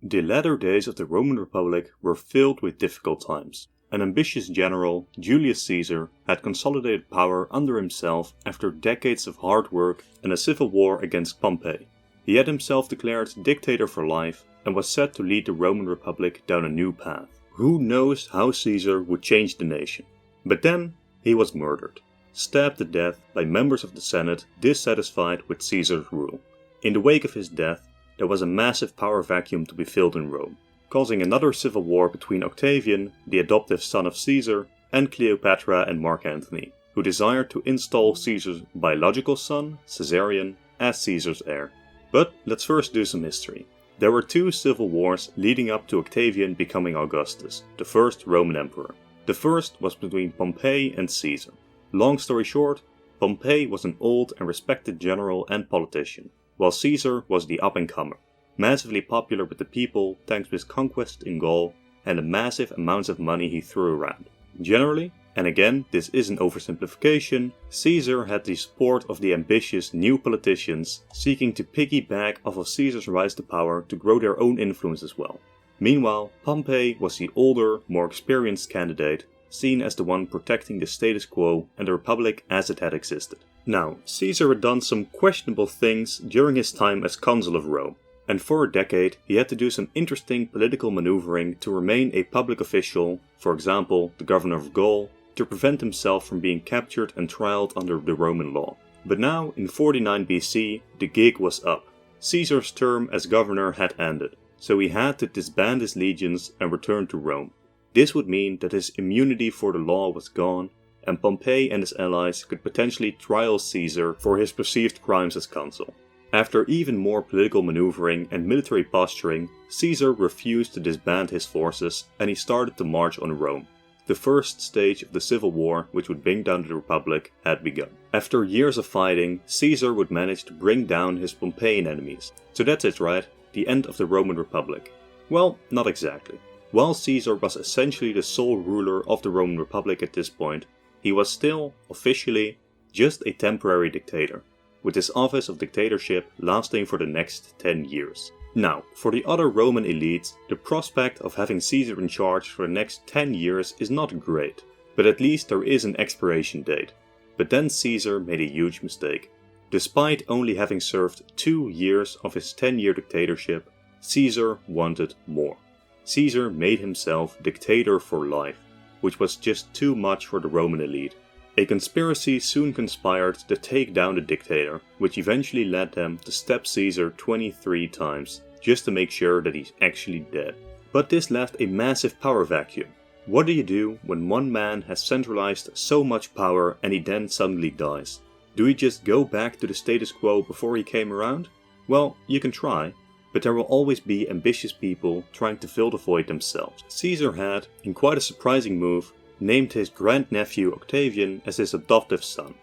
The latter days of the Roman Republic were filled with difficult times. An ambitious general, Julius Caesar, had consolidated power under himself after decades of hard work and a civil war against Pompey. He had himself declared dictator for life and was set to lead the Roman Republic down a new path. Who knows how Caesar would change the nation? But then he was murdered, stabbed to death by members of the Senate dissatisfied with Caesar's rule. In the wake of his death, there was a massive power vacuum to be filled in Rome, causing another civil war between Octavian, the adoptive son of Caesar, and Cleopatra and Mark Anthony, who desired to install Caesar's biological son, Caesarion, as Caesar's heir. But let's first do some history. There were two civil wars leading up to Octavian becoming Augustus, the first Roman emperor. The first was between Pompey and Caesar. Long story short, Pompey was an old and respected general and politician, while Caesar was the up-and-comer, massively popular with the people thanks to his conquest in Gaul and the massive amounts of money he threw around. Generally, and again this is an oversimplification, Caesar had the support of the ambitious new politicians seeking to piggyback off of Caesar's rise to power to grow their own influence as well. Meanwhile, Pompey was the older, more experienced candidate, seen as the one protecting the status quo and the republic as it had existed. Now, Caesar had done some questionable things during his time as consul of Rome, and for a decade he had to do some interesting political maneuvering to remain a public official, for example the governor of Gaul, to prevent himself from being captured and trialed under the Roman law. But now, in 49 BC, the gig was up. Caesar's term as governor had ended, so he had to disband his legions and return to Rome. This would mean that his immunity for the law was gone, and Pompey and his allies could potentially trial Caesar for his perceived crimes as consul. After even more political maneuvering and military posturing, Caesar refused to disband his forces and he started to march on Rome. The first stage of the civil war, which would bring down the Republic, had begun. After years of fighting, Caesar would manage to bring down his Pompeian enemies. So that's it, right? The end of the Roman Republic. Well, not exactly. While Caesar was essentially the sole ruler of the Roman Republic at this point, he was still, officially, just a temporary dictator, with his office of dictatorship lasting for the next 10 years. Now, for the other Roman elites, the prospect of having Caesar in charge for the next 10 years is not great, but at least there is an expiration date. But then Caesar made a huge mistake. Despite only having served 2 years of his 10-year dictatorship, Caesar wanted more. Caesar made himself dictator for life, which was just too much for the Roman elite. A conspiracy soon conspired to take down the dictator, which eventually led them to stab Caesar 23 times, just to make sure that he's actually dead. But this left a massive power vacuum. What do you do when one man has centralized so much power and he then suddenly dies? Do you just go back to the status quo before he came around? Well, you can try, but there will always be ambitious people trying to fill the void themselves. Caesar had, in quite a surprising move, named his grandnephew Octavian as his adoptive son.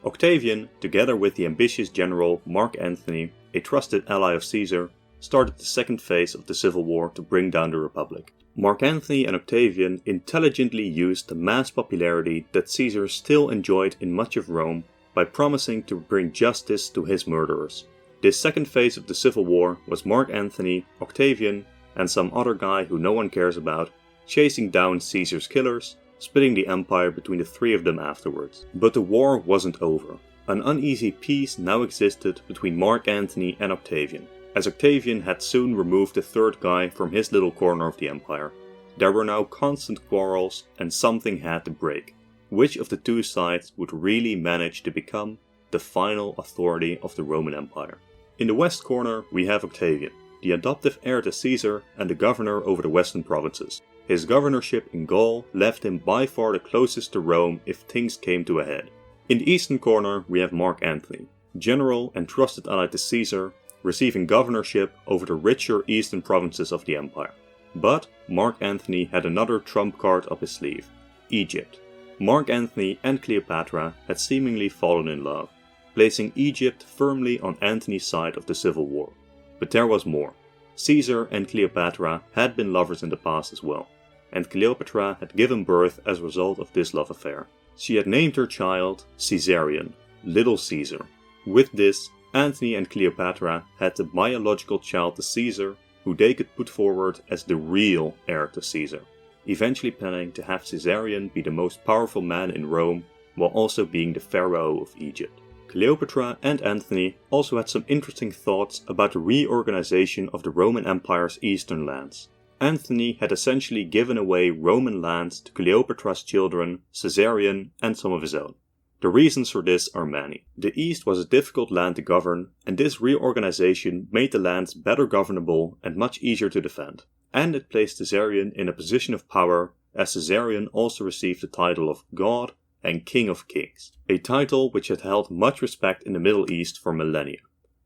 Octavian, together with the ambitious general Mark Anthony, a trusted ally of Caesar, started the second phase of the civil war to bring down the Republic. Mark Anthony and Octavian intelligently used the mass popularity that Caesar still enjoyed in much of Rome by promising to bring justice to his murderers. This second phase of the civil war was Mark Anthony, Octavian, and some other guy who no one cares about, chasing down Caesar's killers, splitting the empire between the three of them afterwards. But the war wasn't over. An uneasy peace now existed between Mark Anthony and Octavian, as Octavian had soon removed the third guy from his little corner of the empire. There were now constant quarrels and something had to break. Which of the two sides would really manage to become the final authority of the Roman Empire? In the west corner we have Octavian, the adoptive heir to Caesar and the governor over the western provinces. His governorship in Gaul left him by far the closest to Rome if things came to a head. In the eastern corner we have Mark Anthony, general and trusted ally to Caesar, receiving governorship over the richer eastern provinces of the empire. But Mark Anthony had another trump card up his sleeve, Egypt. Mark Anthony and Cleopatra had seemingly fallen in love, placing Egypt firmly on Antony's side of the civil war. But there was more. Caesar and Cleopatra had been lovers in the past as well, and Cleopatra had given birth as a result of this love affair. She had named her child Caesarion, Little Caesar. With this, Antony and Cleopatra had the biological child to Caesar, who they could put forward as the real heir to Caesar, eventually planning to have Caesarion be the most powerful man in Rome while also being the pharaoh of Egypt. Cleopatra and Antony also had some interesting thoughts about the reorganization of the Roman Empire's eastern lands. Antony had essentially given away Roman lands to Cleopatra's children, Caesarion, and some of his own. The reasons for this are many. The East was a difficult land to govern, and this reorganization made the lands better governable and much easier to defend. And it placed Caesarion in a position of power, as Caesarion also received the title of God and King of Kings, a title which had held much respect in the Middle East for millennia.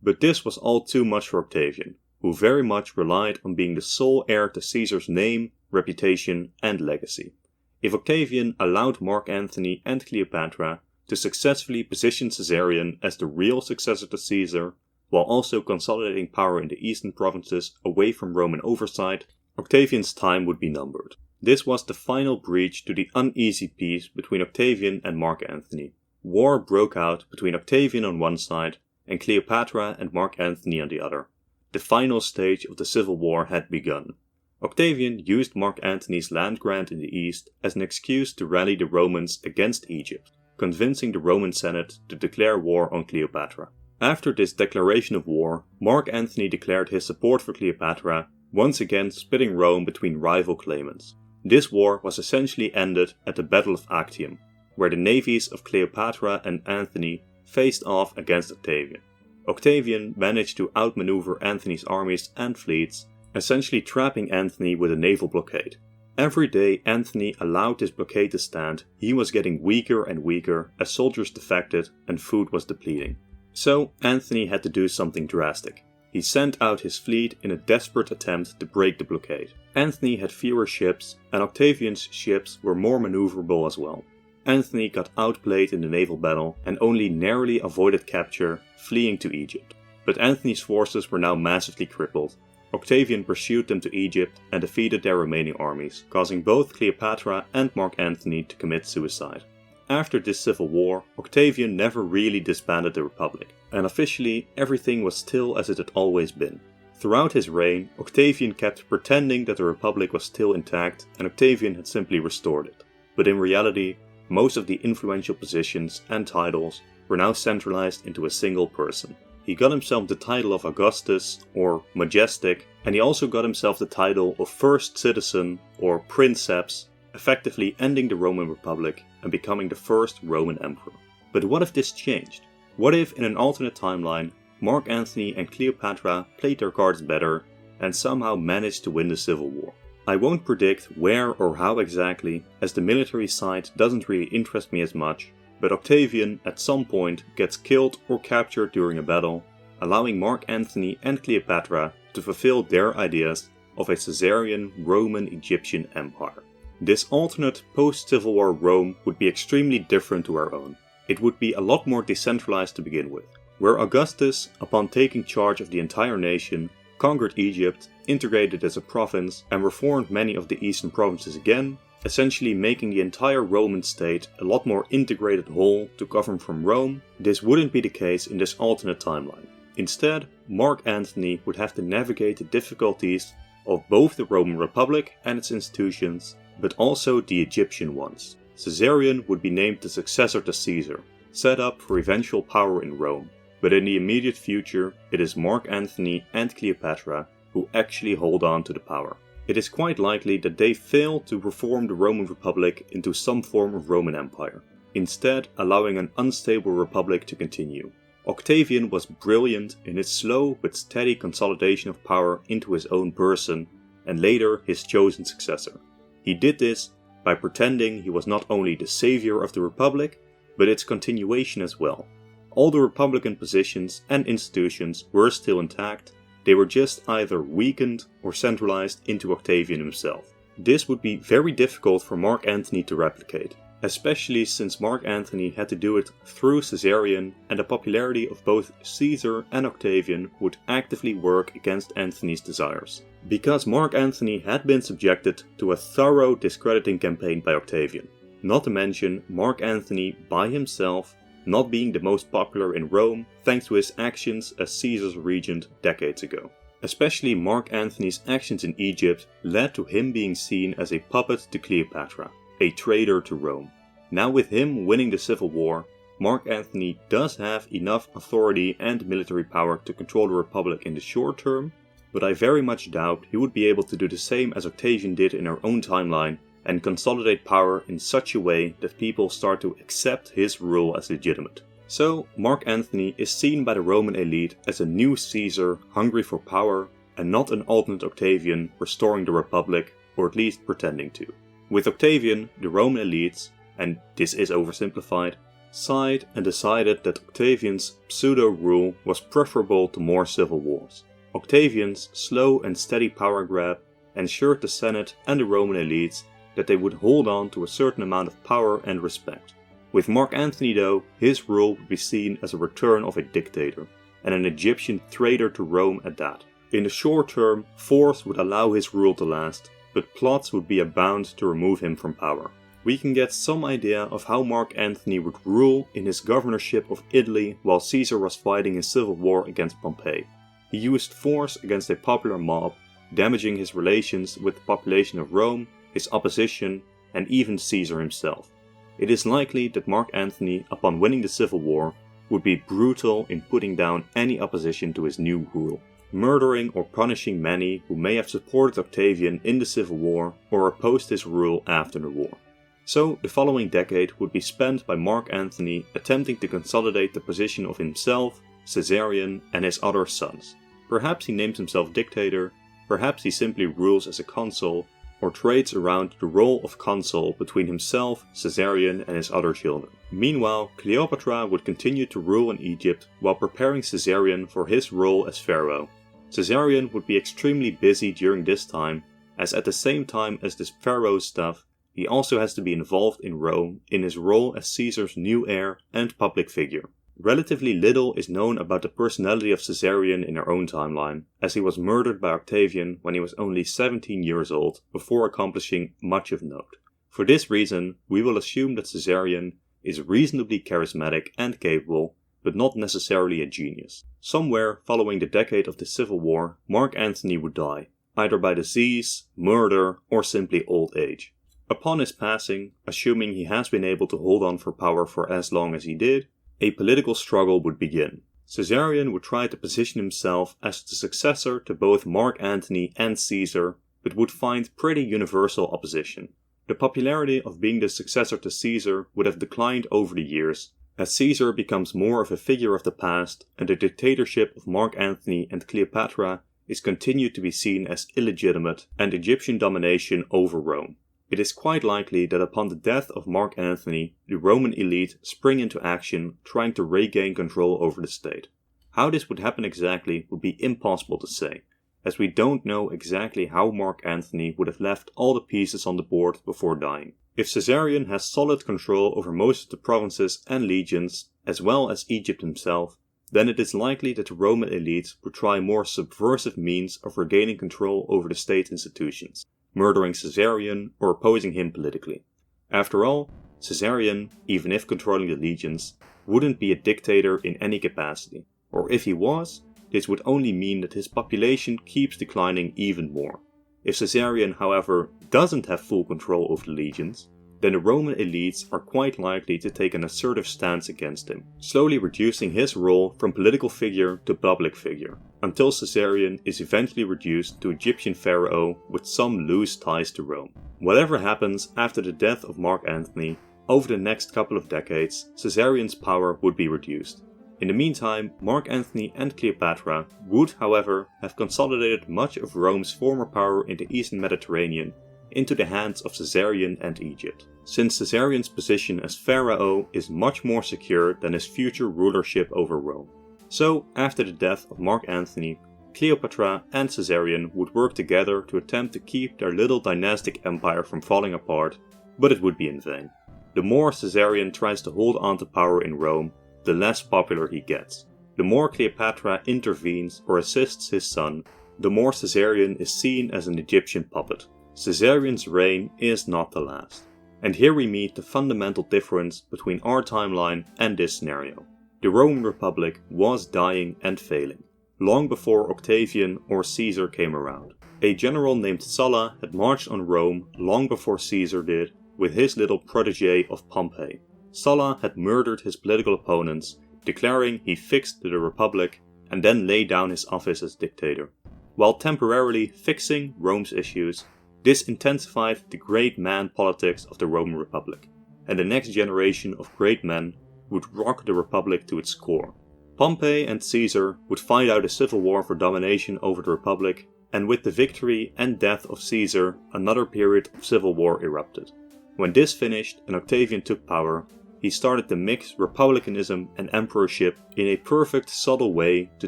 But this was all too much for Octavian, who very much relied on being the sole heir to Caesar's name, reputation, and legacy. If Octavian allowed Mark Anthony and Cleopatra to successfully position Caesarion as the real successor to Caesar, while also consolidating power in the eastern provinces away from Roman oversight, Octavian's time would be numbered. This was the final breach to the uneasy peace between Octavian and Mark Anthony. War broke out between Octavian on one side and Cleopatra and Mark Anthony on the other. The final stage of the civil war had begun. Octavian used Mark Anthony's land grant in the east as an excuse to rally the Romans against Egypt, convincing the Roman Senate to declare war on Cleopatra. After this declaration of war, Mark Anthony declared his support for Cleopatra, once again splitting Rome between rival claimants. This war was essentially ended at the Battle of Actium, where the navies of Cleopatra and Antony faced off against Octavian. Octavian managed to outmaneuver Antony's armies and fleets, essentially trapping Antony with a naval blockade. Every day Antony allowed this blockade to stand, he was getting weaker and weaker as soldiers defected and food was depleting. So Antony had to do something drastic. He sent out his fleet in a desperate attempt to break the blockade. Antony had fewer ships, and Octavian's ships were more maneuverable as well. Antony got outplayed in the naval battle and only narrowly avoided capture, fleeing to Egypt. But Antony's forces were now massively crippled. Octavian pursued them to Egypt and defeated their remaining armies, causing both Cleopatra and Mark Anthony to commit suicide. After this civil war, Octavian never really disbanded the Republic, and officially everything was still as it had always been. Throughout his reign, Octavian kept pretending that the Republic was still intact and Octavian had simply restored it. But in reality, most of the influential positions and titles were now centralized into a single person. He got himself the title of Augustus, or Majestic, and he also got himself the title of First Citizen, or Princeps, effectively ending the Roman Republic and becoming the first Roman Emperor. But what if this changed? What if in an alternate timeline, Mark Anthony and Cleopatra played their cards better and somehow managed to win the civil war? I won't predict where or how exactly, as the military side doesn't really interest me as much, but Octavian at some point gets killed or captured during a battle, allowing Mark Anthony and Cleopatra to fulfill their ideas of a Caesarean Roman-Egyptian empire. This alternate post-Civil War Rome would be extremely different to our own. It would be a lot more decentralized to begin with, where Augustus, upon taking charge of the entire nation, conquered Egypt, integrated as a province, and reformed many of the eastern provinces again, essentially making the entire Roman state a lot more integrated whole to govern from Rome. This wouldn't be the case in this alternate timeline. Instead, Mark Anthony would have to navigate the difficulties of both the Roman Republic and its institutions, but also the Egyptian ones. Caesarion would be named the successor to Caesar, set up for eventual power in Rome. But in the immediate future, it is Mark Anthony and Cleopatra who actually hold on to the power. It is quite likely that they fail to reform the Roman Republic into some form of Roman Empire, instead allowing an unstable republic to continue. Octavian was brilliant in his slow but steady consolidation of power into his own person, and later his chosen successor. He did this by pretending he was not only the savior of the Republic, but its continuation as well. All the Republican positions and institutions were still intact, they were just either weakened or centralized into Octavian himself. This would be very difficult for Mark Anthony to replicate, especially since Mark Anthony had to do it through Caesarion, and the popularity of both Caesar and Octavian would actively work against Antony's desires. Because Mark Anthony had been subjected to a thorough discrediting campaign by Octavian, not to mention Mark Anthony by himself not being the most popular in Rome thanks to his actions as Caesar's regent decades ago. Especially Mark Anthony's actions in Egypt led to him being seen as a puppet to Cleopatra, a traitor to Rome. Now with him winning the civil war, Mark Anthony does have enough authority and military power to control the Republic in the short term, but I very much doubt he would be able to do the same as Octavian did in our own timeline and consolidate power in such a way that people start to accept his rule as legitimate. So, Mark Anthony is seen by the Roman elite as a new Caesar hungry for power and not an alternate Octavian restoring the Republic, or at least pretending to. With Octavian, the Roman elites, and this is oversimplified, sighed and decided that Octavian's pseudo-rule was preferable to more civil wars. Octavian's slow and steady power grab ensured the Senate and the Roman elites that they would hold on to a certain amount of power and respect. With Mark Anthony though, his rule would be seen as a return of a dictator, and an Egyptian traitor to Rome at that. In the short term, force would allow his rule to last, but plots would be abound to remove him from power. We can get some idea of how Mark Anthony would rule in his governorship of Italy while Caesar was fighting his civil war against Pompey. He used force against a popular mob, damaging his relations with the population of Rome, his opposition, and even Caesar himself. It is likely that Mark Anthony, upon winning the civil war, would be brutal in putting down any opposition to his new rule, murdering or punishing many who may have supported Octavian in the civil war or opposed his rule after the war. So the following decade would be spent by Mark Anthony attempting to consolidate the position of himself, Caesarion, and his other sons. Perhaps he names himself dictator, perhaps he simply rules as a consul, or trades around the role of consul between himself, Caesarion, and his other children. Meanwhile, Cleopatra would continue to rule in Egypt while preparing Caesarion for his role as pharaoh. Caesarion would be extremely busy during this time, as at the same time as this pharaoh stuff, he also has to be involved in Rome in his role as Caesar's new heir and public figure. Relatively little is known about the personality of Caesarion in our own timeline, as he was murdered by Octavian when he was only 17 years old, before accomplishing much of note. For this reason, we will assume that Caesarion is reasonably charismatic and capable, but not necessarily a genius. Somewhere following the decade of the Civil War, Mark Anthony would die, either by disease, murder, or simply old age. Upon his passing, assuming he has been able to hold on for power for as long as he did, a political struggle would begin. Caesarion would try to position himself as the successor to both Mark Anthony and Caesar, but would find pretty universal opposition. The popularity of being the successor to Caesar would have declined over the years, as Caesar becomes more of a figure of the past, and the dictatorship of Mark Anthony and Cleopatra is continued to be seen as illegitimate and Egyptian domination over Rome. It is quite likely that upon the death of Mark Anthony, the Roman elite spring into action trying to regain control over the state. How this would happen exactly would be impossible to say, as we don't know exactly how Mark Anthony would have left all the pieces on the board before dying. If Caesarion has solid control over most of the provinces and legions, as well as Egypt himself, then it is likely that the Roman elite would try more subversive means of regaining control over the state institutions, murdering Caesarion or opposing him politically. After all, Caesarion, even if controlling the legions, wouldn't be a dictator in any capacity, or if he was, this would only mean that his population keeps declining even more. If Caesarion, however, doesn't have full control over the legions, then the Roman elites are quite likely to take an assertive stance against him, slowly reducing his role from political figure to public figure, until Caesarion is eventually reduced to Egyptian pharaoh with some loose ties to Rome. Whatever happens after the death of Mark Anthony, over the next couple of decades, Caesarion's power would be reduced. In the meantime, Mark Anthony and Cleopatra would, however, have consolidated much of Rome's former power in the Eastern Mediterranean into the hands of Caesarion and Egypt, since Caesarion's position as pharaoh is much more secure than his future rulership over Rome. So, after the death of Mark Anthony, Cleopatra and Caesarion would work together to attempt to keep their little dynastic empire from falling apart, but it would be in vain. The more Caesarion tries to hold on to power in Rome, the less popular he gets. The more Cleopatra intervenes or assists his son, the more Caesarion is seen as an Egyptian puppet. Caesarion's reign is not to last. And here we meet the fundamental difference between our timeline and this scenario. The Roman Republic was dying and failing. long before Octavian or Caesar came around. A general named Sulla had marched on Rome long before Caesar did, with his little protege of Pompey. Sulla had murdered his political opponents, declaring he fixed the Republic, and then laid down his office as dictator. While temporarily fixing Rome's issues, this intensified the great man politics of the Roman Republic, and the next generation of great men would rock the Republic to its core. Pompey and Caesar would fight out a civil war for domination over the Republic, and with the victory and death of Caesar, another period of civil war erupted. When this finished and Octavian took power, he started to mix republicanism and emperorship in a perfect subtle way to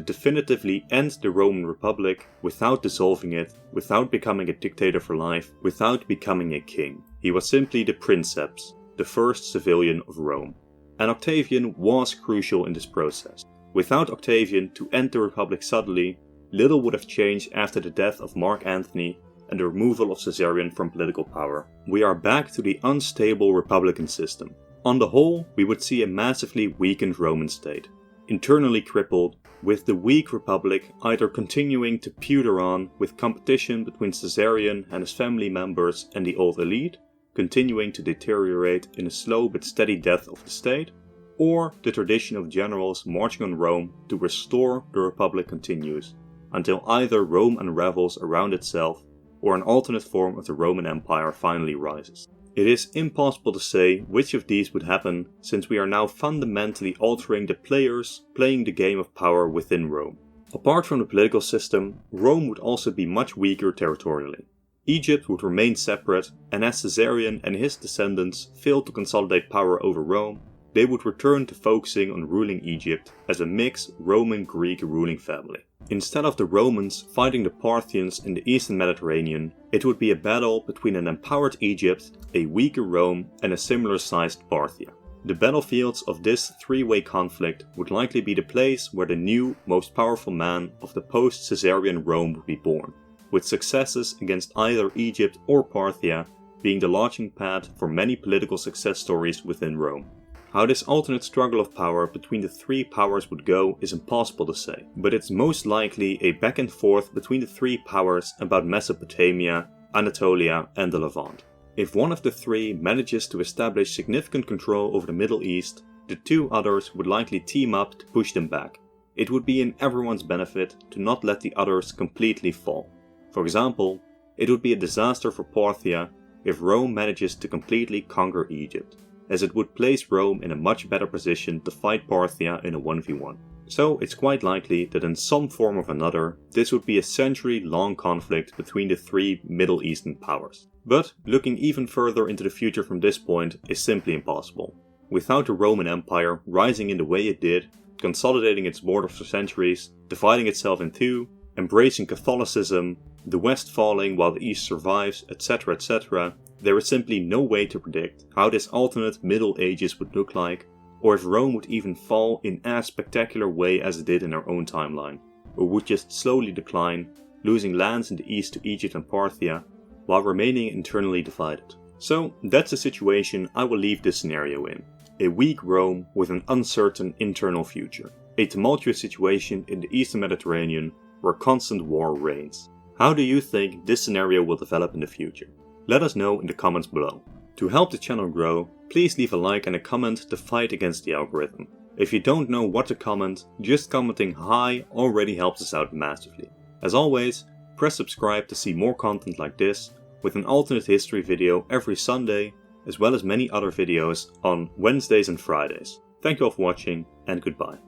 definitively end the Roman Republic without dissolving it, without becoming a dictator for life, without becoming a king. He was simply the princeps, the first civilian of Rome. And Octavian was crucial in this process. Without Octavian to end the Republic suddenly, little would have changed after the death of Mark Anthony and the removal of Caesarion from political power. We are back to the unstable republican system. On the whole, we would see a massively weakened Roman state, internally crippled, with the weak republic either continuing to pewter on with competition between Caesarion and his family members and the old elite, continuing to deteriorate in a slow but steady death of the state, or the tradition of generals marching on Rome to restore the republic continues, until either Rome unravels around itself or an alternate form of the Roman Empire finally rises. It is impossible to say which of these would happen, since we are now fundamentally altering the players playing the game of power within Rome. Apart from the political system, Rome would also be much weaker territorially. Egypt would remain separate, and as Caesarion and his descendants failed to consolidate power over Rome, they would return to focusing on ruling Egypt as a mixed Roman-Greek ruling family. Instead of the Romans fighting the Parthians in the eastern Mediterranean, it would be a battle between an empowered Egypt, a weaker Rome, and a similar-sized Parthia. The battlefields of this three-way conflict would likely be the place where the new, most powerful man of the post-Caesarian Rome would be born, with successes against either Egypt or Parthia being the launching pad for many political success stories within Rome. How this alternate struggle of power between the three powers would go is impossible to say, but it's most likely a back and forth between the three powers about Mesopotamia, Anatolia, and the Levant. If one of the three manages to establish significant control over the Middle East, the two others would likely team up to push them back. It would be in everyone's benefit to not let the others completely fall. For example, it would be a disaster for Parthia if Rome manages to completely conquer Egypt, as it would place Rome in a much better position to fight Parthia in a 1v1. So it's quite likely that in some form or another, this would be a century-long conflict between the three Middle Eastern powers. But looking even further into the future from this point is simply impossible. Without the Roman Empire rising in the way it did, consolidating its borders for centuries, dividing itself in two, embracing Catholicism, the West falling while the East survives, etc., etc., there is simply no way to predict how this alternate Middle Ages would look like, or if Rome would even fall in as spectacular way as it did in our own timeline, or would just slowly decline, losing lands in the east to Egypt and Parthia, while remaining internally divided. So that's the situation I will leave this scenario in. A weak Rome with an uncertain internal future. A tumultuous situation in the eastern Mediterranean where constant war reigns. How do you think this scenario will develop in the future? Let us know in the comments below. To help the channel grow, please leave a like and a comment to fight against the algorithm. If you don't know what to comment, just commenting hi already helps us out massively. As always, press subscribe to see more content like this, with an alternate history video every Sunday, as well as many other videos on Wednesdays and Fridays. Thank you all for watching, and goodbye.